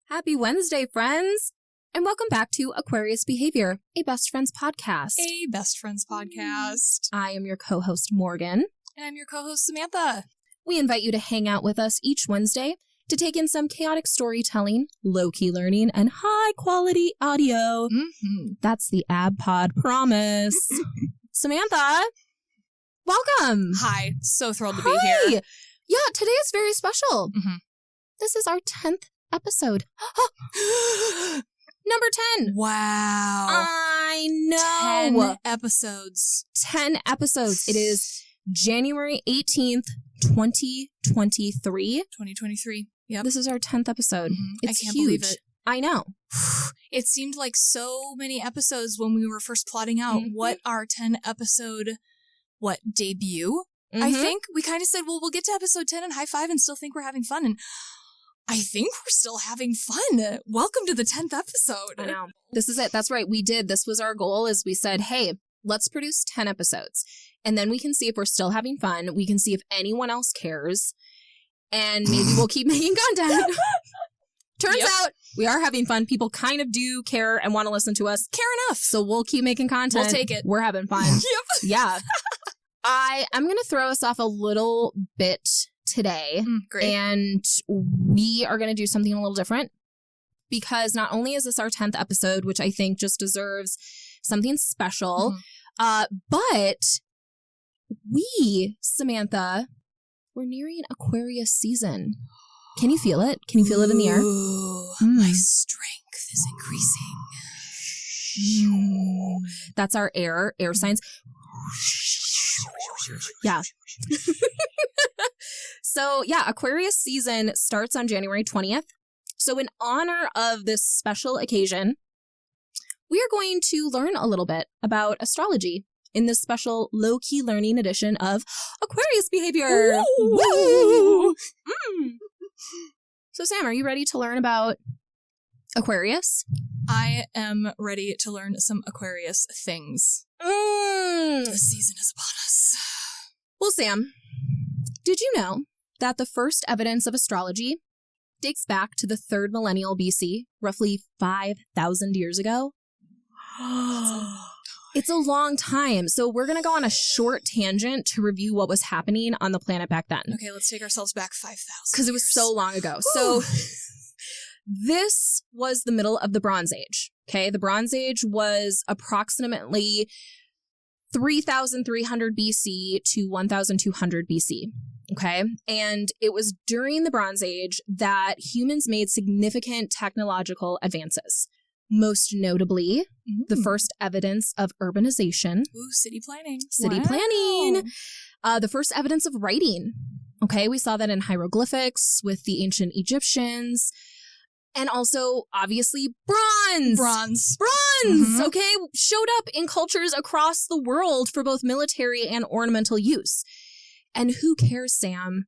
Happy Wednesday, friends, and welcome back to Aquarius Behavior, a best friends podcast. A best friends podcast. I am your co-host, Morgan. And I'm your co-host, Samantha. We invite you to hang out with us each Wednesday to take in some chaotic storytelling, low-key learning, and high-quality audio. That's the ABPOD promise. Samantha, welcome. Hi. So thrilled to be here. Yeah, today is very special. This is our 10th episode. Number 10. Wow. I know. 10 episodes. 10 episodes. It is January 18th, 2023. 2023. Yep. This is our 10th episode. It's I can't huge. believe it. I know. It seemed like so many episodes when we were first plotting out what our 10 episode, debut? I think we kind of said, well, we'll get to episode 10 and high five and still think we're having fun. And I think we're still having fun. Welcome to the 10th episode. I know. This is it. That's right. We did. This was our goal is we said, hey, let's produce 10 episodes. And then we can see if we're still having fun. We can see if anyone else cares. And maybe we'll keep making content. Turns out we are having fun. People kind of do care and want to listen to us. Care enough. So we'll keep making content. We'll take it. We're having fun. Yeah. I'm going to throw us off a little bit today. Great. And we are going to do something a little different because not only is this our 10th episode, which I think just deserves something special, but we, Samantha, we're nearing Aquarius season. Can you feel it? Can you feel it in the air? My strength is increasing. That's our air signs. Yeah. So, Aquarius season starts on January 20th. So in honor of this special occasion, we are going to learn a little bit about astrology in this special low-key learning edition of Aquarius Behavior. Woo! So, Sam, are you ready to learn about Aquarius? I am ready to learn some Aquarius things. The season is upon us. Well, Sam, did you know that the first evidence of astrology dates back to the 3rd millennial BC, roughly 5,000 years ago? It's a long time. So we're going to go on a short tangent to review what was happening on the planet back then. Okay, let's take ourselves back 5,000 because it was so long ago. So this was the middle of the Bronze Age. Okay, the Bronze Age was approximately 3,300 BC to 1,200 BC. Okay, and it was during the Bronze Age that humans made significant technological advances. Most notably, the first evidence of urbanization. Ooh, city planning. Planning. The first evidence of writing. Okay, we saw that in hieroglyphics with the ancient Egyptians. And also, obviously, bronze. Okay, showed up in cultures across the world for both military and ornamental use. And who cares, Sam,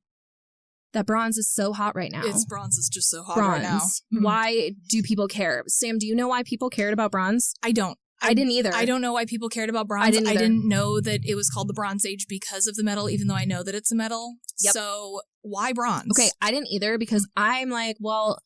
that bronze is so hot right now? Bronze is just so hot right now. Why do people care? Sam, do you know why people cared about bronze? I don't. I didn't either. I don't know why people cared about bronze. I didn't know that it was called the Bronze Age because of the metal, even though I know that it's a metal. Yep. So why bronze? Okay, I didn't either because I'm like, well,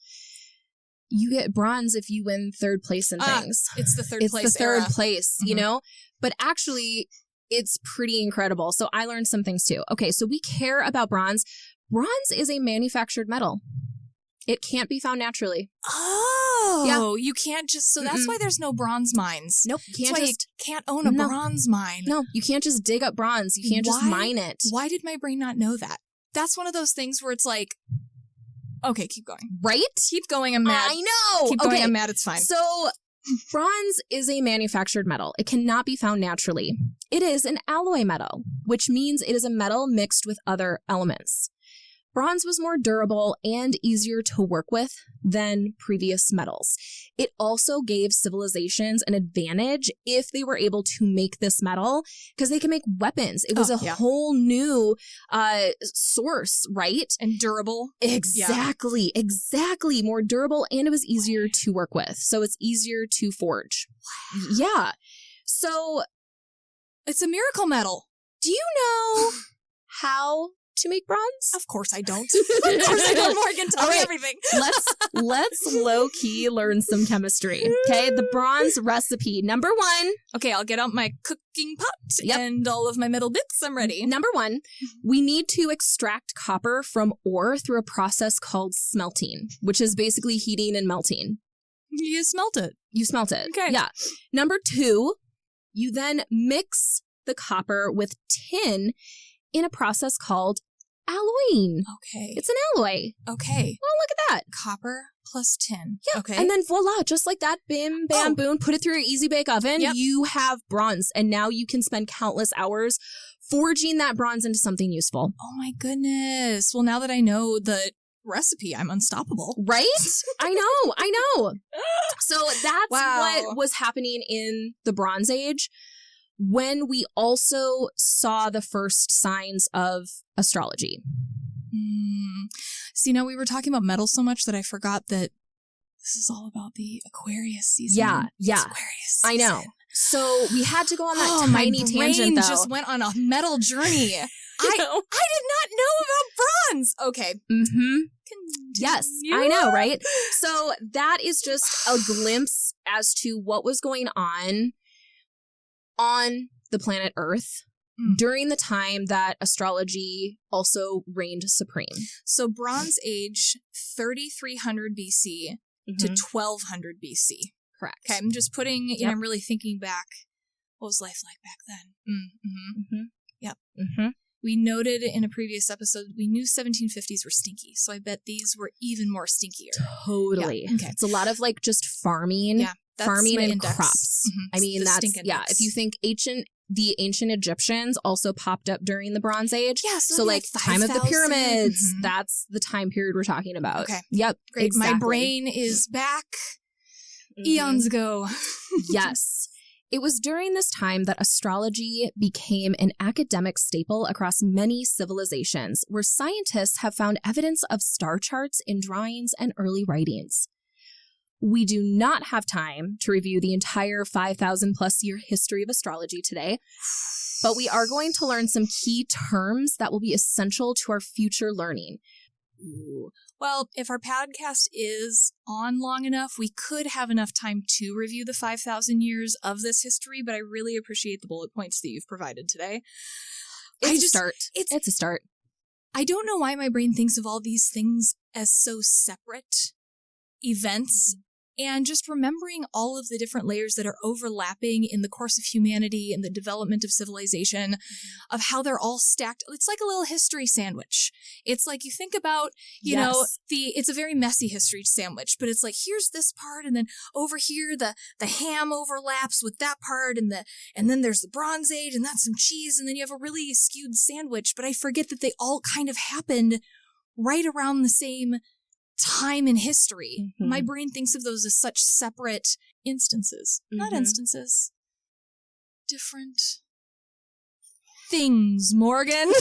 you get bronze if you win 3rd place in things. It's the third place. It's the 3rd place, you know? But actually, it's pretty incredible. So I learned some things too. Okay, so we care about bronze. Bronze is a manufactured metal. It can't be found naturally. Oh, yeah. You can't just, so that's why there's no bronze mines. Nope. You can't you can't own a bronze mine. No, you can't just dig up bronze. You can't just mine it. Why did my brain not know that? That's one of those things where it's like, okay, keep going. Right? Keep going, I'm mad. I know. Keep going, I'm mad, it's fine. So bronze is a manufactured metal. It cannot be found naturally. It is an alloy metal, which means it is a metal mixed with other elements. Bronze was more durable and easier to work with than previous metals. It also gave civilizations an advantage if they were able to make this metal because they can make weapons. It was a whole new source, right? And durable. Exactly. More durable, and it was easier to work with. So it's easier to forge. Wow. Yeah. So it's a miracle metal. Do you know how to make bronze? Of course I don't. Of course I don't, Morgan. Tell me everything. Let's low-key learn some chemistry. Okay, the bronze recipe. Number 1. Okay, I'll get out my cooking pot and all of my metal bits. I'm ready. Number 1, we need to extract copper from ore through a process called smelting, which is basically heating and melting. You smelt it. You smelt it. Okay. Yeah. Number 2, you then mix the copper with tin in a process called alloying. Okay. It's an alloy. Okay. Well, look at that. Copper plus tin. Yeah. Okay. And then voila, just like that, bim, bam, boom, put it through your easy bake oven. Yep. You have bronze. And now you can spend countless hours forging that bronze into something useful. Oh my goodness. Well, now that I know the recipe, I'm unstoppable. Right? I know. So that's Wow. what was happening in the Bronze Age, when we also saw the first signs of astrology. See, now we were talking about metal so much that I forgot that this is all about the Aquarius season. Yeah. It's Aquarius season. I know. So we had to go on that tiny tangent, though. though. Just went on a metal journey. I did not know about bronze. Okay. Mm-hmm. Yes, I know, right? So that is just a glimpse as to what was going on the planet Earth during the time that astrology also reigned supreme. So Bronze Age, 3300 BC to 1200 BC. Correct. Okay, I'm just putting, I'm really thinking back. What was life like back then? Yep. We noted in a previous episode, we knew 1750s were stinky, so I bet these were even more stinkier. Totally. Yeah. Okay. It's a lot of like just farming. Yeah. That's farming my and index. crops. I mean, that's, if you think the ancient Egyptians also popped up during the Bronze Age. Yeah. So like time of the pyramids, that's the time period we're talking about. Okay. Yep. Great. Exactly. My brain is back eons ago. Yes. It was during this time that astrology became an academic staple across many civilizations, where scientists have found evidence of star charts in drawings and early writings. We do not have time to review the entire 5,000 plus year history of astrology today, but we are going to learn some key terms that will be essential to our future learning. Ooh. Well, if our podcast is on long enough, we could have enough time to review the 5,000 years of this history, but I really appreciate the bullet points that you've provided today. It's a start. I don't know why my brain thinks of all these things as so separate events, and just remembering all of the different layers that are overlapping in the course of humanity and the development of civilization, of how they're all stacked. It's like a little history sandwich. It's like you think about, you know, it's a very messy history sandwich, but it's like, here's this part, and then over here the ham overlaps with that part, and then there's the Bronze Age, and that's some cheese, and then you have a really skewed sandwich. But I forget that they all kind of happened right around the same time in history. My brain thinks of those as such separate instances. Not instances. Different things, Morgan.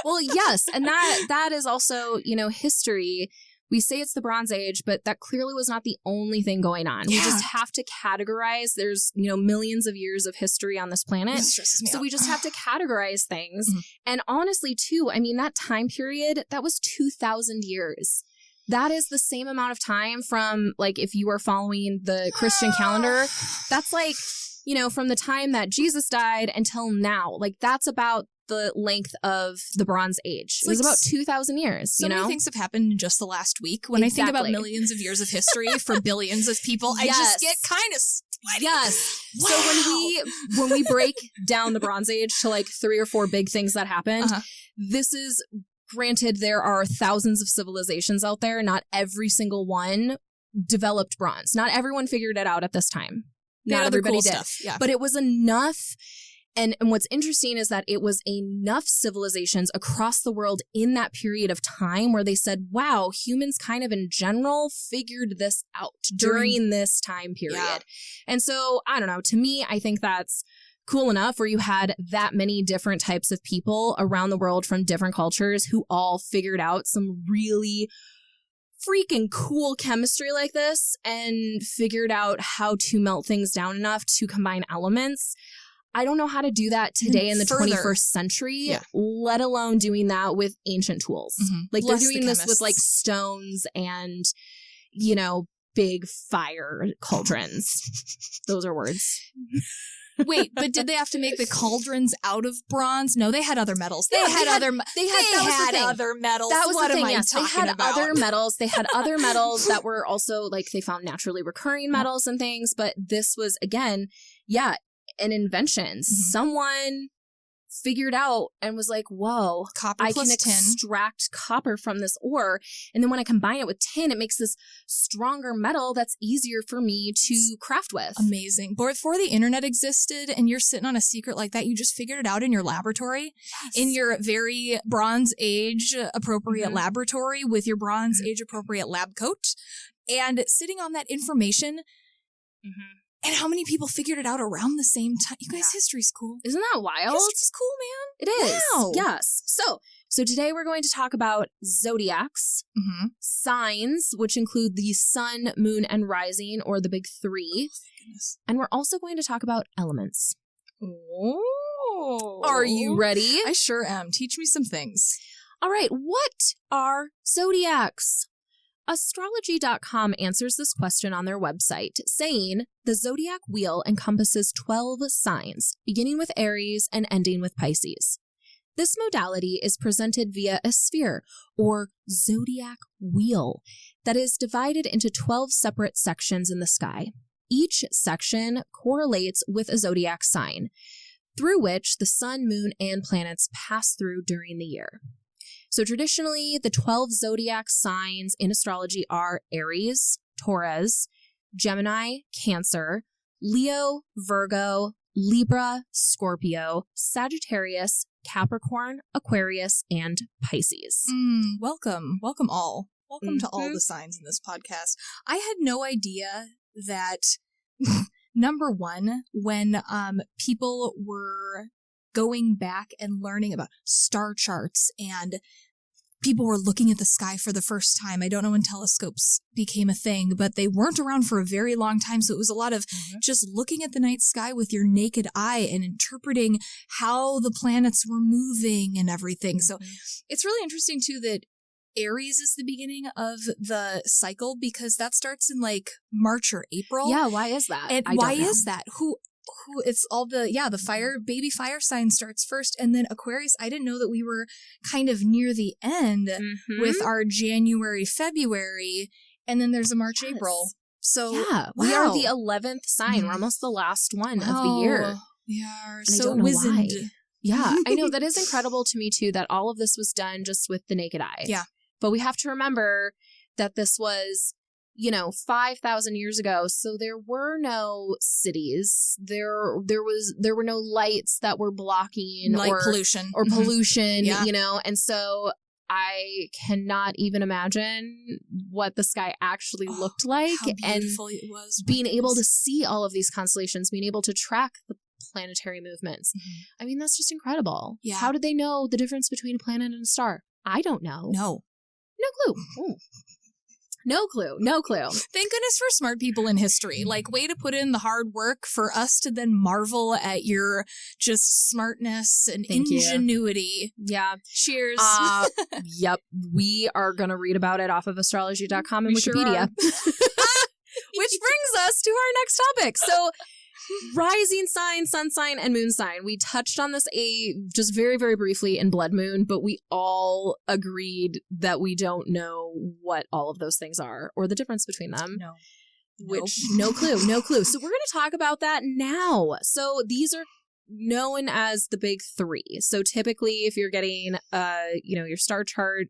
Well, yes. And that is also, history. We say it's the Bronze Age, but that clearly was not the only thing going on. Yeah. We just have to categorize. There's, millions of years of history on this planet. This stresses me out. We just have to categorize things. And honestly, too, that time period, that was 2,000 years. That is the same amount of time from, like, if you are following the Christian calendar, that's like, from the time that Jesus died until now. Like, that's about the length of the Bronze Age. It was about 2,000 years, So many things have happened in just the last week. When I think about millions of years of history for billions of people, I just get kind of sweaty. Yes. Wow. So when we break down the Bronze Age to like 3 or 4 big things that happened, this is... Granted, there are thousands of civilizations out there. Not every single one developed bronze. Not everyone figured it out at this time. Not everybody did. Yeah. But it was enough. And what's interesting is that it was enough civilizations across the world in that period of time where they said, wow, humans kind of in general figured this out during this time period. Yeah. And so, I don't know, to me, I think that's cool enough where you had that many different types of people around the world from different cultures who all figured out some really freaking cool chemistry like this and figured out how to melt things down enough to combine elements. I don't know how to do that today in the 21st century, let alone doing that with ancient tools. Like they're doing this with like stones and, you know, big fire cauldrons. Those are words. Wait, but did they have to make the cauldrons out of bronze? No, they had other metals. They had other metals. That was what the thing. am I Yes, they talking had about? other metals. They had other metals that were also like they found naturally recurring metals and things. But this was again, an invention. Someone figured out and was like, whoa, copper I plus can tin. extract copper from this ore. And then when I combine it with tin, it makes this stronger metal that's easier for me to craft with. Amazing. But before the internet existed and you're sitting on a secret like that, you just figured it out in your laboratory, in your very Bronze Age appropriate laboratory with your Bronze Age appropriate lab coat and sitting on that information. And how many people figured it out around the same time? You guys, history's cool. Isn't that wild? History's cool, man. It is. Wow. Yes. So today we're going to talk about zodiacs, signs, which include the sun, moon, and rising, or the big three. Oh, goodness. And we're also going to talk about elements. Oh. Are you ready? I sure am. Teach me some things. All right. What are zodiacs? Astrology.com answers this question on their website, saying the zodiac wheel encompasses 12 signs, beginning with Aries and ending with Pisces. This modality is presented via a sphere, or zodiac wheel, that is divided into 12 separate sections in the sky. Each section correlates with a zodiac sign, through which the sun, moon, and planets pass through during the year. So traditionally, the 12 zodiac signs in astrology are Aries, Taurus, Gemini, Cancer, Leo, Virgo, Libra, Scorpio, Sagittarius, Capricorn, Aquarius, and Pisces. Welcome. Welcome all. Welcome to all the signs in this podcast. I had no idea that, number one, when people were going back and learning about star charts and people were looking at the sky for the first time. I don't know when telescopes became a thing, but they weren't around for a very long time. So it was a lot of just looking at the night sky with your naked eye and interpreting how the planets were moving and everything. So it's really interesting too that Aries is the beginning of the cycle because that starts in like March or April. Yeah, why is that? And why is that? Who it's all the baby fire sign starts first, and then Aquarius. I didn't know that we were kind of near the end with our January, February, and then there's a March, April. So we are the 11th sign. We're almost the last one of the year. We are and so wizened. Yeah, I know. That is incredible to me too, that all of this was done just with the naked eye. Yeah. But we have to remember that this was, 5,000 years ago. So there were no cities. There were no lights that were blocking light or pollution and so I cannot even imagine what the sky actually looked like. How beautiful it was. Being able to see all of these constellations, being able to track the planetary movements. I mean, that's just incredible. Yeah. How did they know the difference between a planet and a star? I don't know. No clue. Ooh. No clue. Thank goodness for smart people in history. Like, way to put in the hard work for us to then marvel at your just smartness and ingenuity. Yeah. Cheers. Yep. We are going to read about it off of astrology.com and Wikipedia. Which brings us to our next topic. So, rising sign, sun sign, and moon sign. We touched on this just very, very briefly in Blood Moon, but we all agreed that we don't know what all of those things are or the difference between them. No. No clue. So we're going to talk about that now. So these are known as the big three. So typically if you're getting, your star chart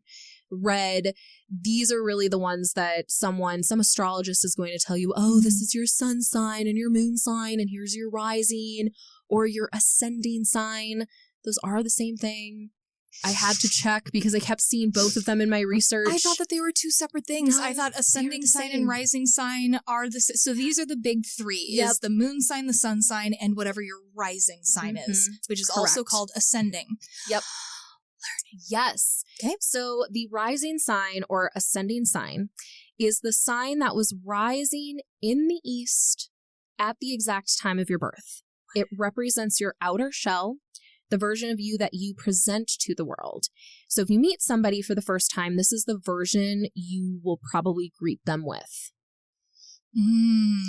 read, these are really the ones that some astrologist is going to tell you, oh, this is your sun sign and your moon sign, and here's your rising or your ascending sign. Those are the same thing. I had to check because I kept seeing both of them in my research. I thought that they were two separate things. No, I thought ascending sign and rising sign are the same. So these are the big three. Yep. Is the moon sign, the sun sign, and whatever your rising sign is, which is also called ascending. Yep. Yes. Okay. So the rising sign or ascending sign is the sign that was rising in the east at the exact time of your birth. It represents your outer shell, the version of you that you present to the world. So if you meet somebody for the first time, this is the version you will probably greet them with.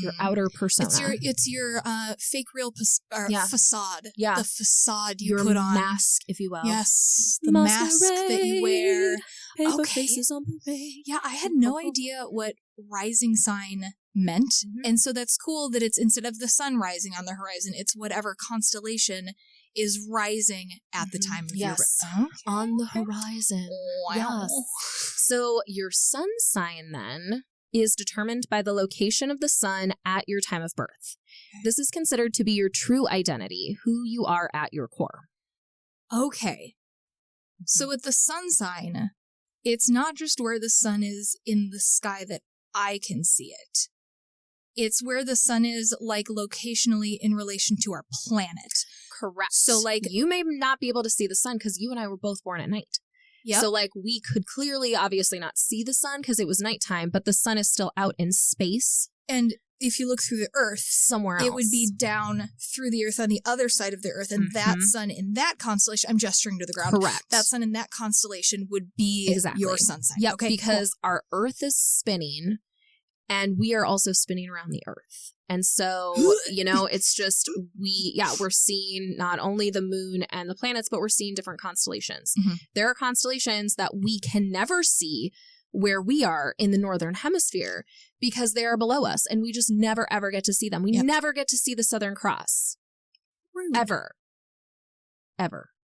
Your outer persona. It's your fake real facade. Yeah. The facade you your put on. mask, if you will. Yes. The mask that you wear. Paper Okay. faces on parade. Yeah, I had no idea what rising sign meant. And so that's cool that it's instead of the sun rising on the horizon, it's whatever constellation is rising at the time of your birth. Okay. On the horizon. Wow. Yes. So your sun sign then is determined by the location of the sun at your time of birth. This is considered to be your true identity, who you are at your core. Okay. So with the sun sign, it's not just where the sun is in the sky that I can see it. It's where the sun is, like, locationally in relation to our planet. Correct. So, like, you may not be able to see the sun because you and I were both born at night. Yep. So, like, we could clearly, obviously not see the sun because it was nighttime, but the sun is still out in space. And if you look through the Earth, somewhere else, it would be down through the Earth on the other side of the Earth, and that sun in that constellation, I'm gesturing to the ground. Correct. That sun in that constellation would be your sun sign. Yep, okay, because our Earth is spinning, and we are also spinning around the Earth. And so, you know, it's just, we're seeing not only the moon and the planets, but we're seeing different constellations. There are constellations that we can never see where we are in the northern hemisphere because they are below us, and we just never, ever get to see them. We never get to see the Southern Cross. Rude. Ever.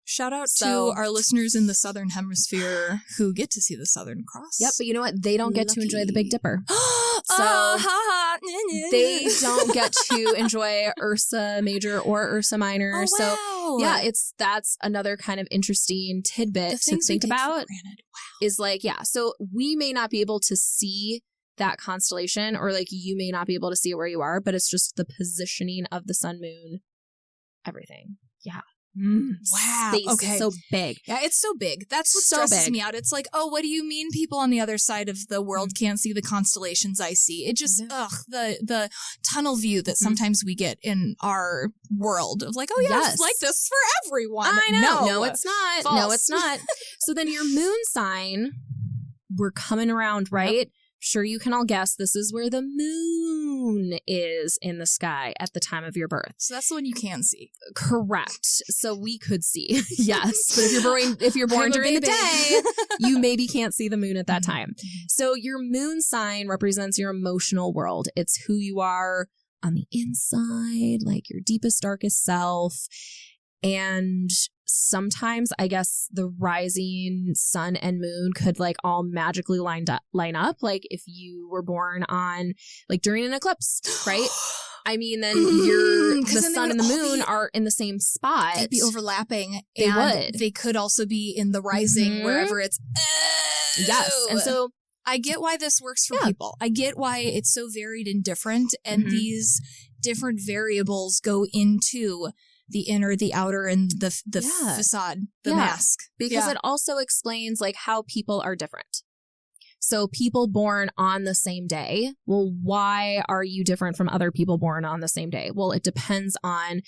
Shout out to our listeners in the Southern Hemisphere who get to see the Southern Cross. Yep, but you know what? They don't get to enjoy the Big Dipper. So they don't get to enjoy Ursa Major or Ursa Minor. Oh, So wow. yeah, that's another kind of interesting tidbit to think about. Is like, so we may not be able to see that constellation, or like you may not be able to see it where you are, but it's just the positioning of the sun, moon, everything. Yeah. Wow. Space okay. is so big. Yeah, it's so big. That's what So stresses big. me out. It's like, oh, what do you mean people on the other side of the world can't see the constellations I see? It just, the tunnel view that sometimes we get in our world of like, oh yeah, it's like this for everyone. I know. No, it's not. False. No, it's not. So then your moon sign, we're coming around, right? Yep. Sure, you can all guess this is where the moon is in the sky at the time of your birth. So that's the one you can see. Correct. So we could see, yes. But if you're born during the day, you maybe can't see the moon at that time. So your moon sign represents your emotional world. It's who you are on the inside, like your deepest, darkest self. And sometimes I guess the rising sun and moon could like all magically line up. Like if you were born on like during an eclipse, right? I mean, then the sun and the moon are in the same spot. They'd be overlapping. They would. They could also be in the rising wherever it's. Yes. And so I get why this works for people. I get why it's so varied and different. And these different variables go into the inner, the outer, and the facade, the mask. Because it also explains like how people are different. So people born on the same day, well, why are you different from other people born on the same day? Well, it depends on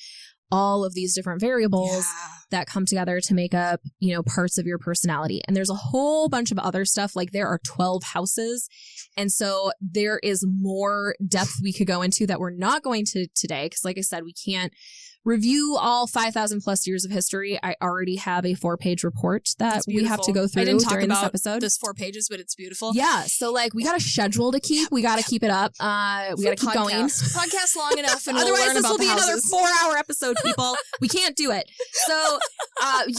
all of these different variables that come together to make up, you know, parts of your personality. And there's a whole bunch of other stuff. Like there are 12 houses. And so there is more depth we could go into that we're not going to today. Because like I said, we can't review all 5,000 plus years of history. I already have a 4-page report that we have to go through during this episode. This 4 pages, but it's beautiful. Yeah. So like we got a schedule to keep. We got to keep it up. We got to keep going. Podcast long enough and otherwise we'll learn this about will be another houses. 4-hour episode, people. We can't do it. So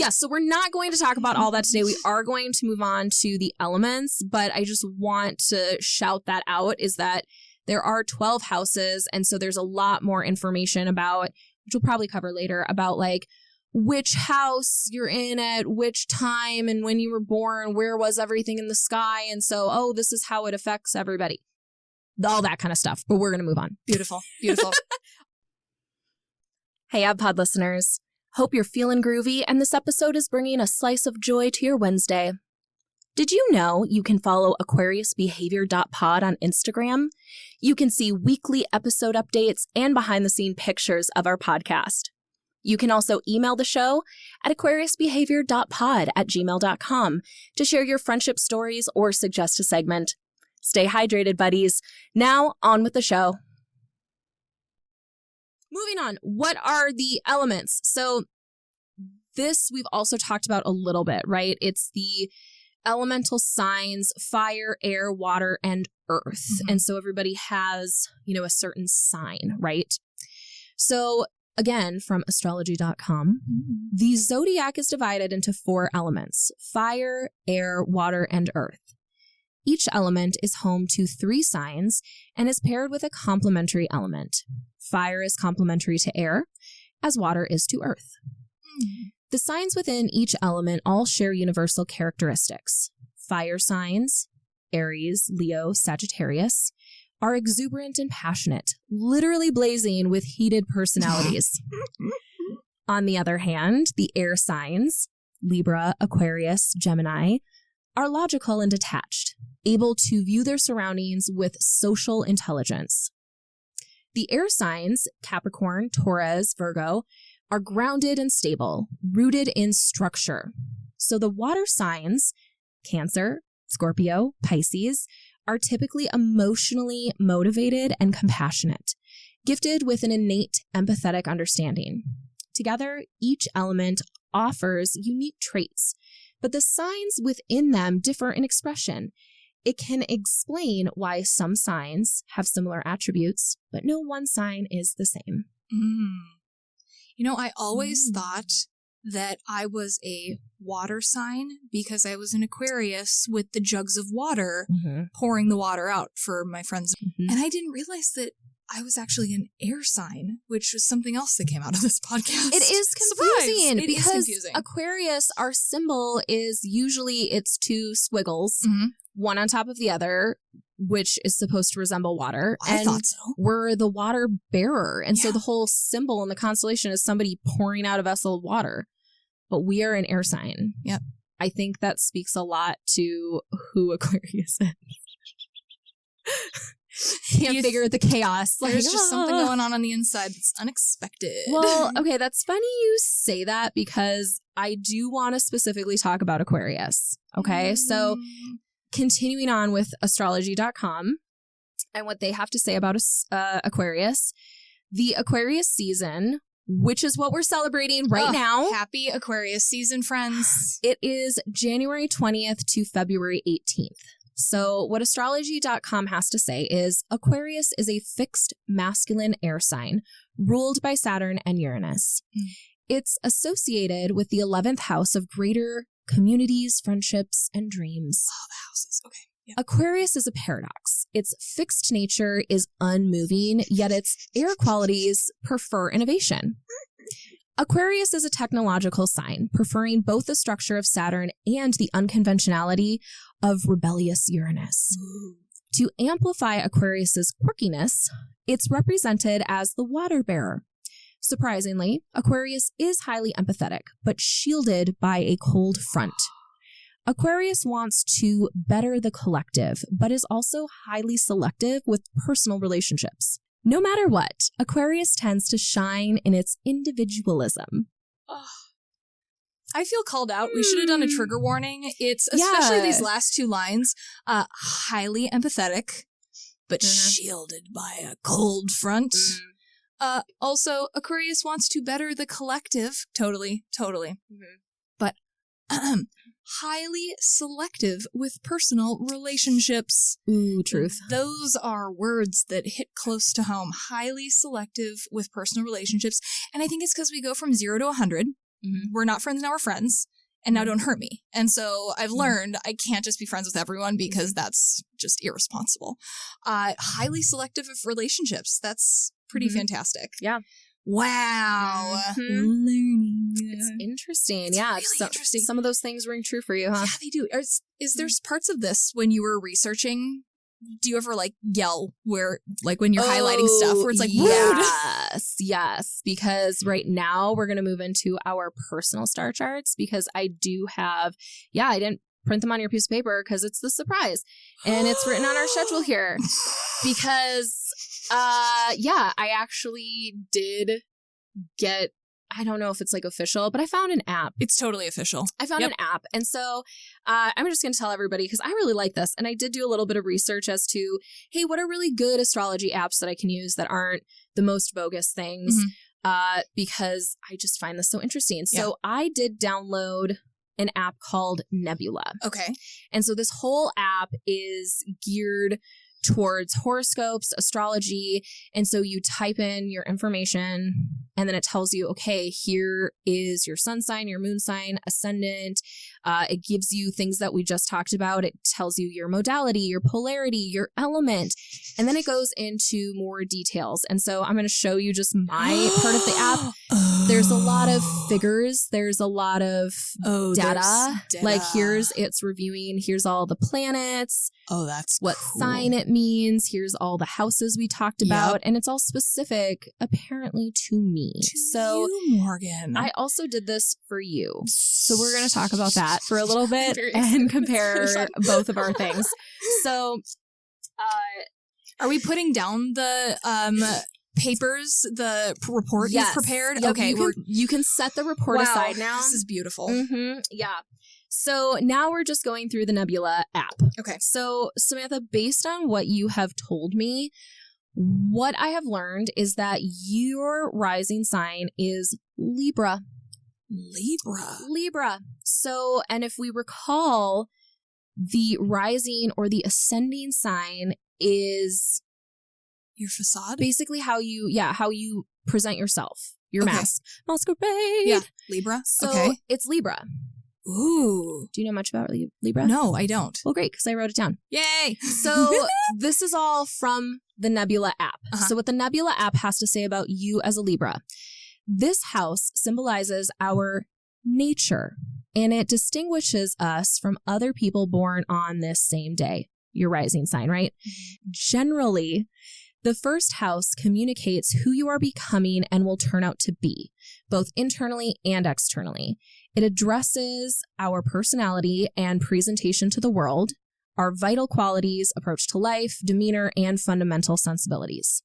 so we're not going to talk about all that today. We are going to move on to the elements, but I just want to shout that out is that there are 12 houses. And so there's a lot more information about, which we'll probably cover later, about like which house you're in at which time and when you were born, where was everything in the sky. And so, this is how it affects everybody. All that kind of stuff. But we're going to move on. Beautiful. Beautiful. Hey, ABPOD listeners. Hope you're feeling groovy and this episode is bringing a slice of joy to your Wednesday. Did you know you can follow AquariusBehavior.pod on Instagram? You can see weekly episode updates and behind-the-scene pictures of our podcast. You can also email the show at aquariusbehavior.pod@gmail.com to share your friendship stories or suggest a segment. Stay hydrated, buddies. Now, on with the show. Moving on, what are the elements? So this we've also talked about a little bit, right? It's the elemental signs, fire, air, water, and earth. Mm-hmm. And so everybody has, a certain sign, right? So again, from astrology.com, the zodiac is divided into 4 elements: fire, air, water, and earth. Each element is home to 3 signs and is paired with a complementary element. Fire is complementary to air, as water is to earth. The signs within each element all share universal characteristics. Fire signs, Aries, Leo, Sagittarius, are exuberant and passionate, literally blazing with heated personalities. On the other hand, the air signs, Libra, Aquarius, Gemini, are logical and detached, able to view their surroundings with social intelligence. The air signs, Capricorn, Taurus, Virgo, are grounded and stable, rooted in structure. So the water signs, Cancer, Scorpio, Pisces, are typically emotionally motivated and compassionate, gifted with an innate empathetic understanding. Together, each element offers unique traits, but the signs within them differ in expression. It can explain why some signs have similar attributes, but no one sign is the same. I always thought that I was a water sign because I was an Aquarius with the jugs of water pouring the water out for my friends. And I didn't realize that I was actually an air sign, which was something else that came out of this podcast. It is confusing because Aquarius, our symbol is usually it's 2 squiggles, one on top of the other, which is supposed to resemble water. I thought so. We're the water bearer. And so the whole symbol in the constellation is somebody pouring out a vessel of water. But we are an air sign. Yep. I think that speaks a lot to who Aquarius is. Can't figure out the chaos. There's just something going on the inside that's unexpected. Well, okay, that's funny you say that because I do want to specifically talk about Aquarius. Okay, so continuing on with astrology.com and what they have to say about Aquarius, the Aquarius season, which is what we're celebrating right now. Happy Aquarius season, friends. It is January 20th to February 18th. So what astrology.com has to say is Aquarius is a fixed masculine air sign ruled by Saturn and Uranus. It's associated with the 11th house of greater communities, friendships, and dreams. Oh, the houses. Okay. Yeah. Aquarius is a paradox. Its fixed nature is unmoving, yet its air qualities prefer innovation. Aquarius is a technological sign, preferring both the structure of Saturn and the unconventionality of rebellious Uranus. To amplify Aquarius's quirkiness, it's represented as the water bearer. Surprisingly, Aquarius is highly empathetic, but shielded by a cold front. Aquarius wants to better the collective, but is also highly selective with personal relationships. No matter what, Aquarius tends to shine in its individualism. I feel called out. We should have done a trigger warning. It's especially these last 2 lines, highly empathetic, but shielded by a cold front. Also, Aquarius wants to better the collective. Totally. But highly selective with personal relationships. Ooh, truth. Those are words that hit close to home. Highly selective with personal relationships. And I think it's because we go from 0 to 100. We're not friends, now we're friends. And now don't hurt me. And so I've learned I can't just be friends with everyone because that's just irresponsible. Highly selective of relationships. That's pretty fantastic. Yeah. Wow. Learning. It's interesting. It's really interesting. Some of those things ring true for you, huh? Yeah, they do. Is there parts of this when you were researching? Do you ever yell where when you're highlighting stuff where it's rude? Yes. Because right now we're going to move into our personal star charts because I do have, I didn't print them on your piece of paper because it's the surprise. And it's written on our schedule here because, I actually did get, I don't know if it's like official, but I found an app. It's totally official. I found an app. And so I'm just going to tell everybody because I really like this. And I did do a little bit of research as to, hey, what are really good astrology apps that I can use that aren't the most bogus things? Because I just find this so interesting. So I did download an app called Nebula. Okay. And so this whole app is geared towards horoscopes, astrology. And so you type in your information and then it tells you, okay, here is your sun sign, your moon sign, ascendant. It gives you things that we just talked about. It tells you your modality, your polarity, your element. And then it goes into more details. And so I'm going to show you just my part of the app. There's a lot of figures. There's a lot of data. Like it's reviewing, here's all the planets. Oh, that's what cool. sign it means. Here's all the houses we talked about. And it's all specific, apparently, to me. To you, Morgan. I also did this for you. So we're going to talk about that for a little bit and compare both of our things. So are we putting down the papers, the report you've prepared? Yep, okay. You can set the report aside now. This is beautiful. Yeah. So now we're just going through the Nebula app. Okay. So Samantha, based on what you have told me, what I have learned is that your rising sign is Libra. Libra. So, and if we recall, the rising or the ascending sign is your facade, basically how you present yourself, your masquerade. Yeah, Libra. So it's Libra. Ooh. Do you know much about Libra? No, I don't. Well, great, because I wrote it down. Yay! So this is all from the Nebula app. So what the Nebula app has to say about you as a Libra. This house symbolizes our nature, and it distinguishes us from other people born on this same day. Your rising sign, right? Generally, the first house communicates who you are becoming and will turn out to be, both internally and externally. It addresses our personality and presentation to the world, our vital qualities, approach to life, demeanor, and fundamental sensibilities.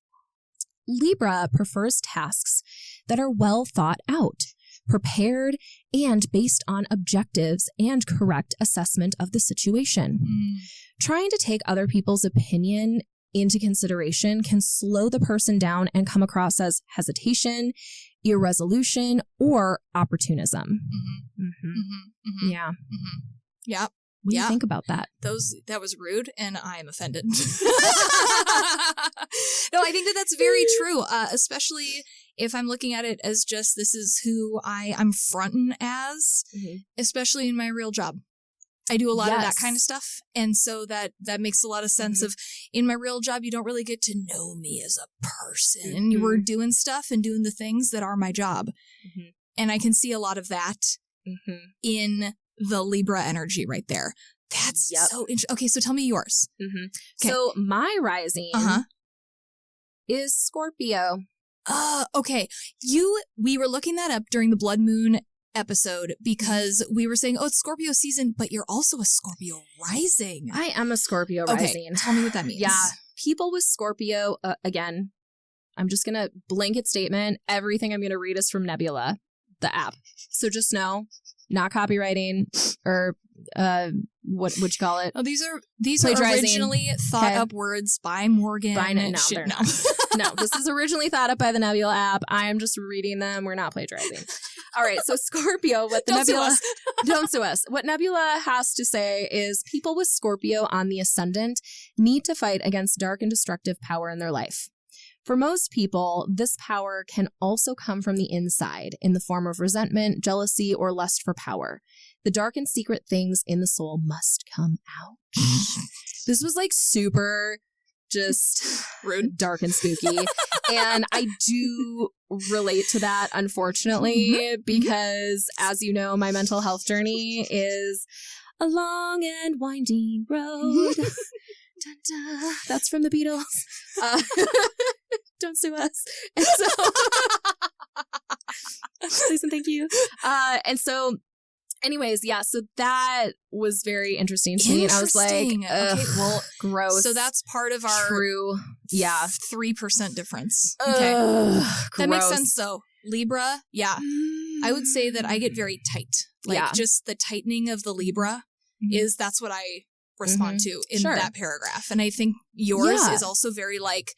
Libra prefers tasks that are well thought out, prepared, and based on objectives and correct assessment of the situation. Trying to take other people's opinion into consideration can slow the person down and come across as hesitation, irresolution, or opportunism. Yeah. Yeah. What do you think about that? That was rude, and I am offended. No, I think that's very true, especially if I'm looking at it as just this is who I'm fronting as, especially in my real job. I do a lot of that kind of stuff, and so that makes a lot of sense of in my real job, you don't really get to know me as a person. We're doing stuff and doing the things that are my job, and I can see a lot of that in the Libra energy right there. That's so interesting. Okay, so tell me yours. Okay. So my rising is Scorpio. Okay. We were looking that up during the Blood Moon episode because we were saying, oh, it's Scorpio season, but you're also a Scorpio rising. I am a Scorpio rising. Tell me what that means. Yeah. People with Scorpio, again, I'm just going to blanket statement. Everything I'm going to read is from Nebula, the app. So just know, not copywriting or what would you call it? Oh, these are originally thought up words by Morgan. No, they're not. No, this is originally thought up by the Nebula app. I am just reading them. We're not plagiarizing. All right, so Scorpio, what the Nebula... Don't sue us. What Nebula has to say is people with Scorpio on the ascendant need to fight against dark and destructive power in their life. For most people, this power can also come from the inside in the form of resentment, jealousy, or lust for power. The dark and secret things in the soul must come out. This was like super just rude, dark and spooky. And I do relate to that, unfortunately, because as you know, my mental health journey is a long and winding road. Dun, dun. That's from the Beatles. Don't sue us. And so, please and thank you. And so Anyways, yeah, so that was very interesting to me. And I was like, okay, well, gross. So that's part of our true, 3% difference. Okay. That makes sense, though. Libra, yeah. I would say that I get very tight. Like, just the tightening of the Libra that's what I respond to in that paragraph. And I think yours is also very like,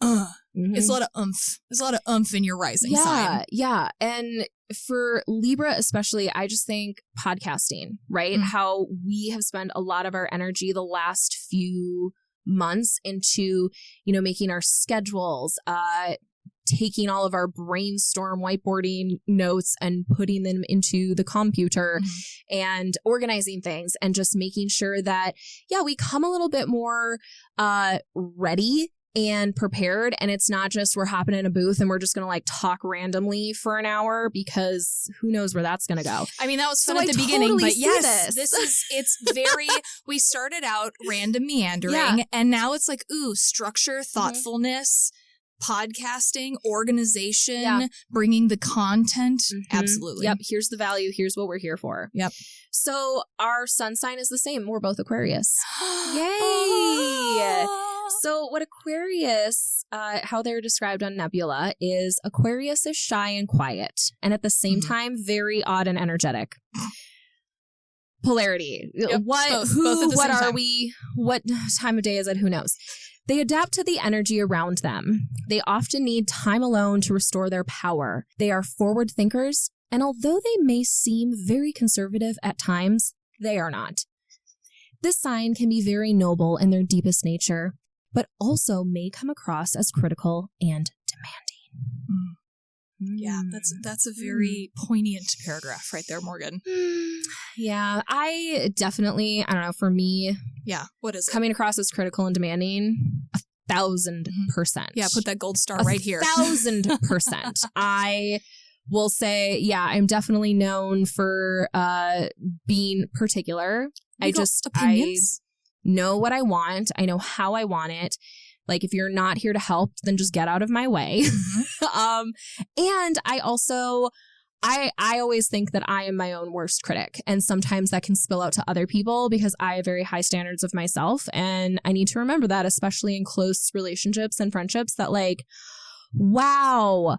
it's a lot of oomph. There's a lot of oomph in your rising sign. Yeah. And for Libra especially, I just think podcasting, right? How we have spent a lot of our energy the last few months into, making our schedules, taking all of our brainstorm whiteboarding notes and putting them into the computer and organizing things and just making sure that, we come a little bit more ready and prepared. And it's not just we're hopping in a booth and we're just going to like talk randomly for an hour because who knows where that's going to go. I mean, that was fun at the beginning, but yes, it's very, we started out random meandering and now it's like, structure, thoughtfulness, podcasting, organization, bringing the content. Absolutely. Yep. Here's the value. Here's what we're here for. Yep. So our sun sign is the same. We're both Aquarius. Yay. So what Aquarius, how they're described on Nebula is Aquarius is shy and quiet and at the same time, very odd and energetic. Polarity. Yep. Both what are we? What time of day is it? Who knows? They adapt to the energy around them. They often need time alone to restore their power. They are forward thinkers, and although they may seem very conservative at times, they are not. This sign can be very noble in their deepest nature, but also may come across as critical and demanding. Yeah, that's a very poignant paragraph right there, Morgan. Yeah, I don't know, for me. Yeah, what is it? Coming across as critical and demanding, 1,000%. Yeah, put that gold star right here. 1,000%. I will say, I'm definitely known for being particular. Opinions? I know what I want. I know how I want it. Like, if you're not here to help, then just get out of my way. And I also, I always think that I am my own worst critic. And sometimes that can spill out to other people because I have very high standards of myself. And I need to remember that, especially in close relationships and friendships, that like, wow,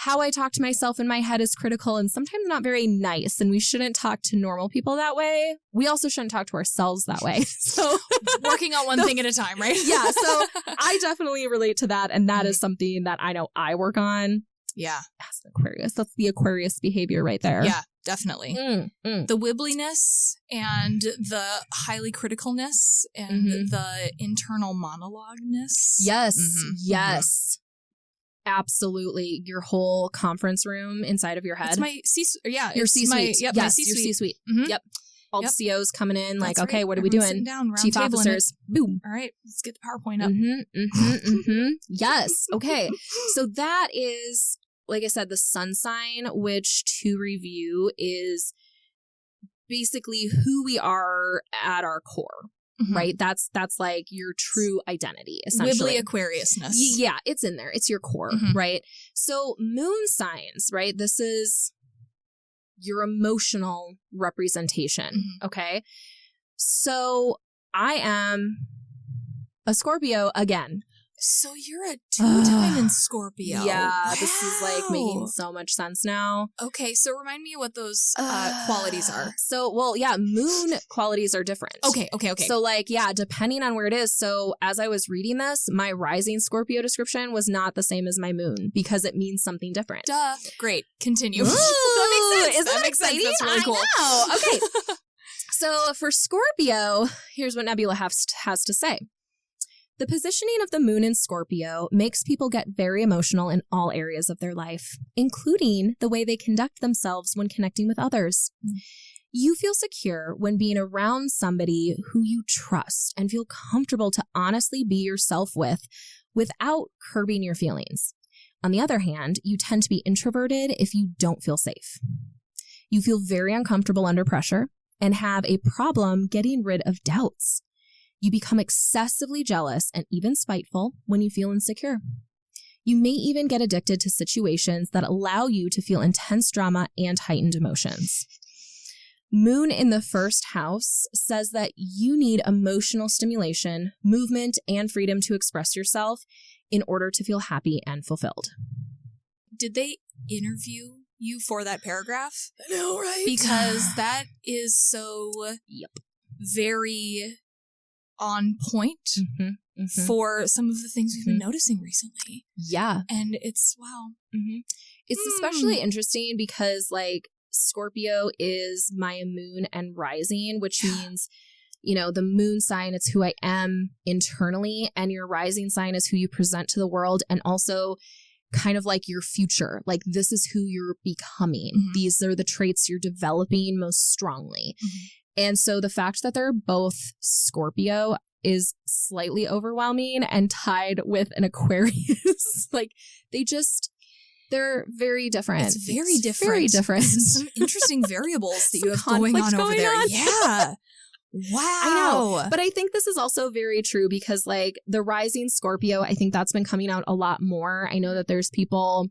how I talk to myself in my head is critical and sometimes not very nice. And we shouldn't talk to normal people that way. We also shouldn't talk to ourselves that way. So working on one thing at a time, right? Yeah. So I definitely relate to that. And that is something that I know I work on. Yeah. As an Aquarius. That's the Aquarius behavior right there. Yeah, definitely. The wibbliness and the highly criticalness and the internal monologueness. Yes. Yes. Absolutely. Your whole conference room inside of your head. It's my C-suite. Yeah. Your C-suite. Yep, yes, my C-suite. your C-suite. Yep. All the COs coming in like, That's okay, right. what are we Everyone's doing? sitting down, round Chief table officers. Boom. All right. Let's get the PowerPoint up. Yes. Okay. So that is, like I said, the sun sign, which to review is basically who we are at our core. Right? That's like your true identity, essentially. Wibbly Aquariusness. Yeah, it's in there. It's your core, right? So moon signs, right? This is your emotional representation, okay? So I am a Scorpio again. So you're a 2-time in Scorpio. Yeah, this is like making so much sense now. Okay, so remind me what those qualities are. So, well, yeah, moon qualities are different. Okay. So like, yeah, depending on where it is. So as I was reading this, my rising Scorpio description was not the same as my moon because it means something different. Duh. Great. Continue. Ooh, that makes sense. Isn't that exciting? That's really cool. I know. Okay. So for Scorpio, here's what Nebula has to say. The positioning of the moon in Scorpio makes people get very emotional in all areas of their life, including the way they conduct themselves when connecting with others. You feel secure when being around somebody who you trust and feel comfortable to honestly be yourself with without curbing your feelings. On the other hand, you tend to be introverted if you don't feel safe. You feel very uncomfortable under pressure and have a problem getting rid of doubts. You become excessively jealous and even spiteful when you feel insecure. You may even get addicted to situations that allow you to feel intense drama and heightened emotions. Moon in the first house says that you need emotional stimulation, movement, and freedom to express yourself in order to feel happy and fulfilled. Did they interview you for that paragraph? I know, right? Because that is so very on point for some of the things we've been noticing recently. Yeah. And it's, wow. It's especially interesting because, like, Scorpio is my moon and rising, which means, you know, the moon sign, it's who I am internally, and your rising sign is who you present to the world, and also kind of like your future. Like, this is who you're becoming. These are the traits you're developing most strongly. And so the fact that they're both Scorpio is slightly overwhelming, and tied with an Aquarius. Like, they're very different. It's very different. Very different. Some interesting variables that you have going on over there. Yeah. Wow. I know. But I think this is also very true because, like, the rising Scorpio, I think that's been coming out a lot more. I know that there's people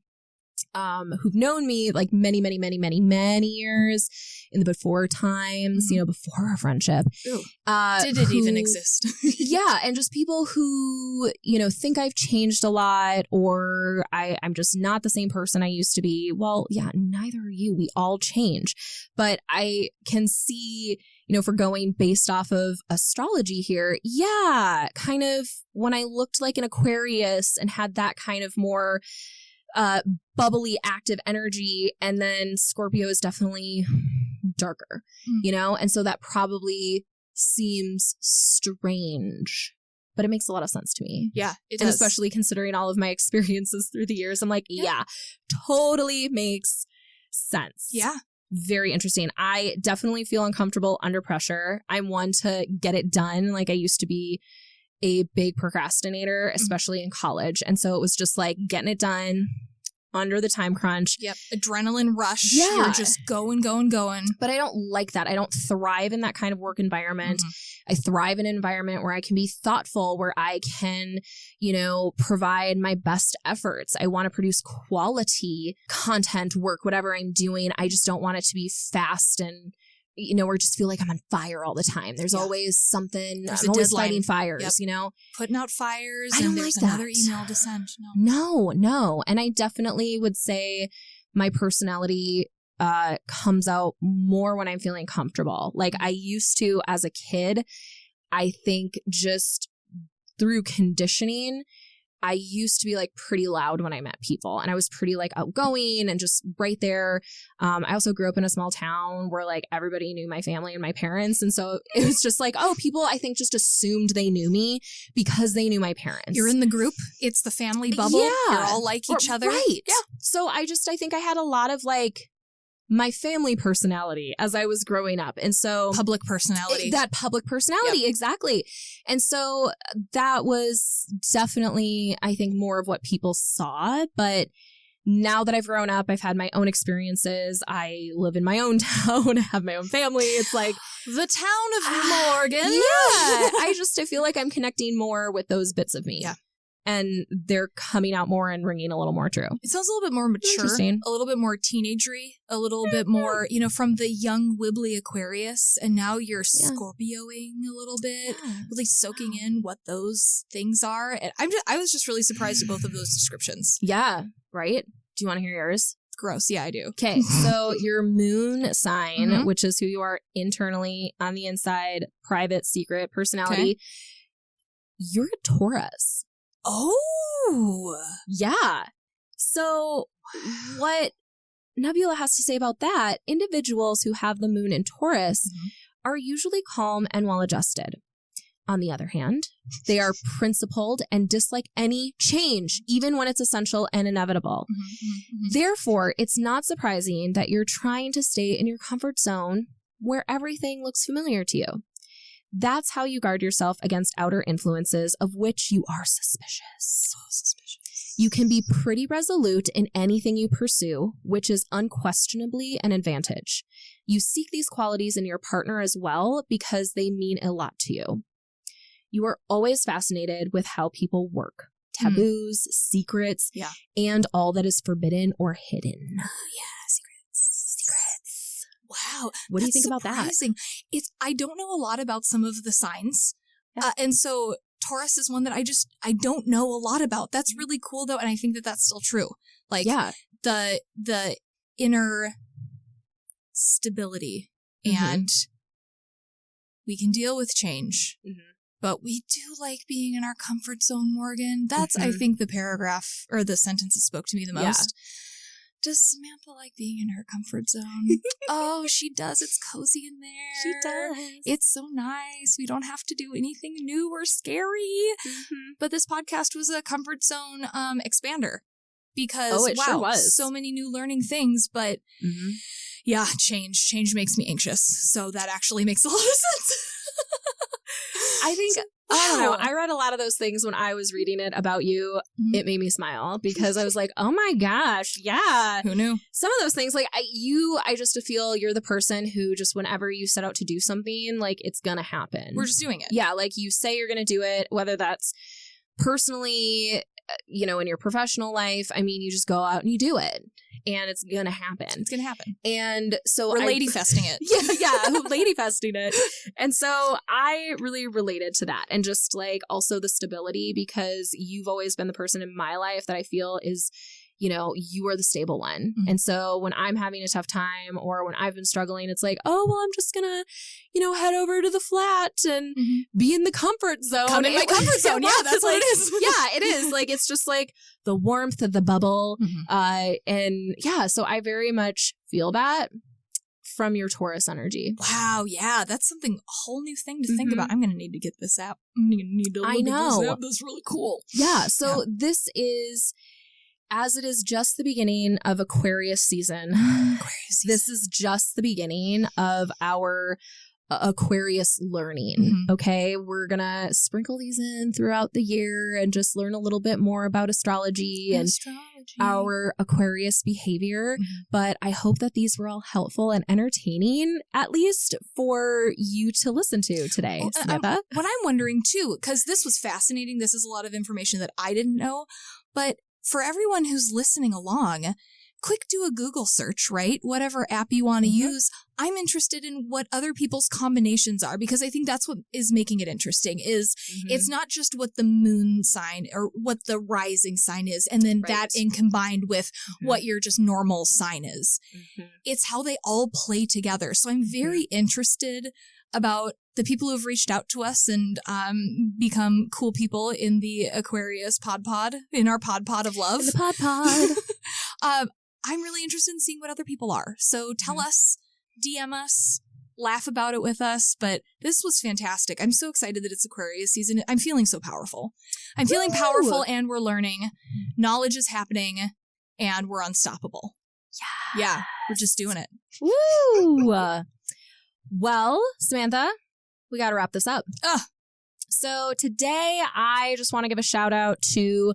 who've known me like many years in the before times, you know, before our friendship. Did it even exist? Yeah. And just people who, you know, think I've changed a lot, or I'm just not the same person I used to be. Well, yeah, neither are you. We all change. But I can see, you know, if we're going based off of astrology here, yeah, kind of when I looked like an Aquarius and had that kind of more bubbly, active energy, and then Scorpio is definitely darker, you know? And so that probably seems strange, but it makes a lot of sense to me. Yeah, it and does. Especially considering all of my experiences through the years, I'm like, yeah, totally makes sense. Yeah. Very interesting. I definitely feel uncomfortable under pressure. I'm one to get it done. Like, I used to be a big procrastinator, especially in college. And so it was just like getting it done under the time crunch. Yep. Adrenaline rush. Yeah. You're just going. But I don't like that. I don't thrive in that kind of work environment. I thrive in an environment where I can be thoughtful, where I can, you know, provide my best efforts. I want to produce quality content, work, whatever I'm doing. I just don't want it to be fast and, you know, or just feel like I'm on fire all the time. There's always something. I'm always fighting fires, you know? Putting out fires, I don't and there's like another that. email to send. No. And I definitely would say my personality comes out more when I'm feeling comfortable. Like, I used to, as a kid, I think just through conditioning, I used to be like pretty loud when I met people, and I was pretty like outgoing and just right there. I also grew up in a small town where like everybody knew my family and my parents. And so it was just like, oh, people I think just assumed they knew me because they knew my parents. You're in the group. It's the family bubble. Yeah. You're all like each other. Right. Yeah. So I think I had a lot of like my family personality as I was growing up. And so public personality. That public personality, exactly. And so that was definitely, I think, more of what people saw. But now that I've grown up, I've had my own experiences. I live in my own town, have my own family. It's like the town of Morgan. Yeah. I feel like I'm connecting more with those bits of me. Yeah. And they're coming out more and ringing a little more true. It sounds a little bit more mature, a little bit more teenagery, a little bit more, you know, from the young wibbly Aquarius, and now you're Scorpioing a little bit, really soaking in what those things are. And I was just really surprised at both of those descriptions. Yeah, right? Do you want to hear yours? Gross. Yeah, I do. Okay, so your moon sign, which is who you are internally, on the inside, private, secret, personality, you're a Taurus. Oh, yeah. So what Nebula has to say about that, individuals who have the moon in Taurus are usually calm and well-adjusted. On the other hand, they are principled and dislike any change, even when it's essential and inevitable. Therefore, it's not surprising that you're trying to stay in your comfort zone where everything looks familiar to you. That's how you guard yourself against outer influences of which you are suspicious. Oh, suspicious. You can be pretty resolute in anything you pursue, which is unquestionably an advantage. You seek these qualities in your partner as well because they mean a lot to you. You are always fascinated with how people work, taboos, secrets, and all that is forbidden or hidden. Oh, yeah, secrets. Wow. What do you think about that? I don't know a lot about some of the signs. Yeah. And so Taurus is one that I don't know a lot about. That's really cool though. And I think that that's still true. Like the inner stability and we can deal with change, but we do like being in our comfort zone, Morgan. That's, I think, the paragraph or the sentence that spoke to me the most. Does Samantha like being in her comfort zone? Oh, she does. It's cozy in there. She does. It's so nice. We don't have to do anything new or scary. But this podcast was a comfort zone expander because, it sure was. So many new learning things. But yeah, change makes me anxious. So that actually makes a lot of sense. I think, I don't know. I read a lot of those things when I was reading it about you. It made me smile because I was like, oh my gosh, yeah. Who knew? Some of those things, like I just feel you're the person who just whenever you set out to do something, like it's going to happen. We're just doing it. Yeah, like you say you're going to do it, whether that's personally, you know, in your professional life. I mean, you just go out and you do it. And it's going to happen. It's going to happen. And so we're lady festing it. Yeah, lady festing it. And so I really related to that. And just like also the stability, because you've always been the person in my life that I feel is, you know, you are the stable one. And so when I'm having a tough time or when I've been struggling, it's like, oh, well, I'm just going to, you know, head over to the flat and be in the comfort zone. Come in my comfort zone. Yeah, that's what it is. Yeah, it is. Like, it's just like the warmth of the bubble. And yeah, so I very much feel that from your Taurus energy. Wow. Yeah, that's something, a whole new thing to think about. I'm going to need to get this app. I'm going to need to look at this app. That's really cool. Yeah. So this is, as it is just the beginning of Aquarius season, this is just the beginning of our Aquarius learning. Okay, we're gonna sprinkle these in throughout the year and just learn a little bit more about astrology and our Aquarius behavior. But I hope that these were all helpful and entertaining, at least for you to listen to today, Samantha. What I'm wondering too, because this was fascinating. This is a lot of information that I didn't know, but for everyone who's listening along, quick do a Google search, right? Whatever app you want to use. I'm interested in what other people's combinations are, because I think that's what is making it interesting is it's not just what the moon sign or what the rising sign is, and then that in combined with what your just normal sign is. It's how they all play together. So I'm very interested about the people who've reached out to us and become cool people in the Aquarius pod, in our pod of love. In the pod. I'm really interested in seeing what other people are. So tell us, DM us, laugh about it with us. But this was fantastic. I'm so excited that it's Aquarius season. I'm feeling so powerful. I'm feeling powerful, and we're learning. Knowledge is happening, and we're unstoppable. Yeah, we're just doing it. Woo! Well, Samantha, we got to wrap this up. So today, I just want to give a shout out to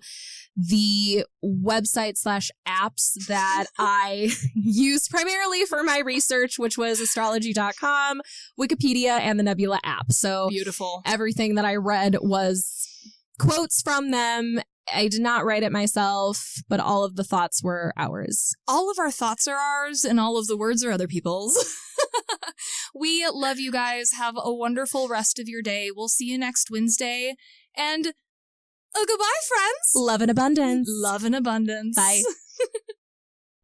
the website / apps that I used primarily for my research, which was astrology.com, Wikipedia, and the Nebula app. So beautiful. Everything that I read was quotes from them. I did not write it myself, but all of the thoughts were ours. All of our thoughts are ours, and all of the words are other people's. We love you guys. Have a wonderful rest of your day. We'll see you next Wednesday. And goodbye, friends. Love and abundance. Love and abundance. Bye.